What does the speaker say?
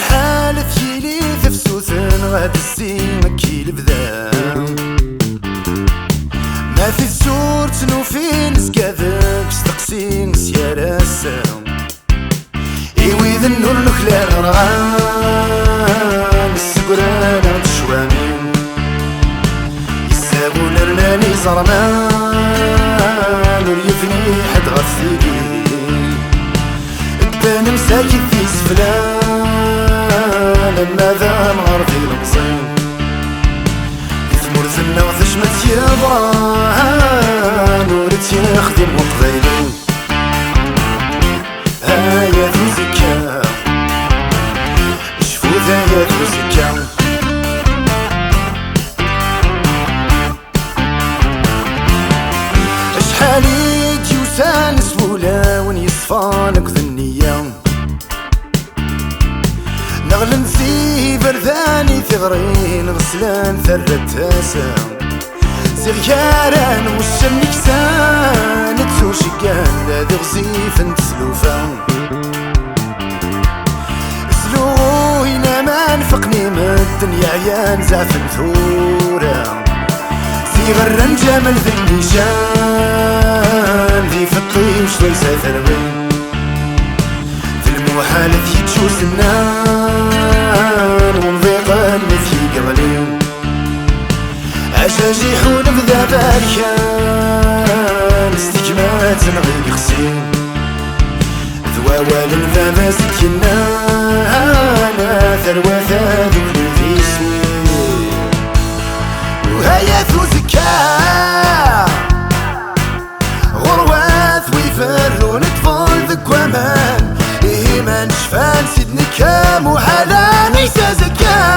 الحال ثيلي ثفسوثن غاد الزين كيل بذا ما في الزور تنوفين سكاذك استقسين سيارة السام إيوي ذنو النكلان رغان السقران الشوامين يسابو لرناني زرمان وريفني حد غفيلي الدان مساكي في سفلان ماذا نغرضي المصين يثمر ذنا وثشمت يضان وريت يخدم وقضيلي هايا ذوزكا شفوذا يا ذوزكا اشحالي ديوسان سبولا وين يصفانك ذنيا نغلن زي برداني ثغرين غسلان ثرت تاسا زغياران وشم نكسان تسوشكان لا ذغزيف نتسلوفا سلو هنا ما نفقني من الدنيا عيان زعفن ثورا زي غران جمل ذي النيشان ذي فطي وشوي ساثروي في المحال ذي تشوز النار ومضيقا مثي قبلي عشاجي حون بذا باركان استجمات نغيب خسين ذواوال الذا سكنا انا ثروة ذولي في سوين وهيا ثوزكا غروات ويفرون طفل ذكوامان إيه ما نشفان سيدني كام وحالا نيسا زكا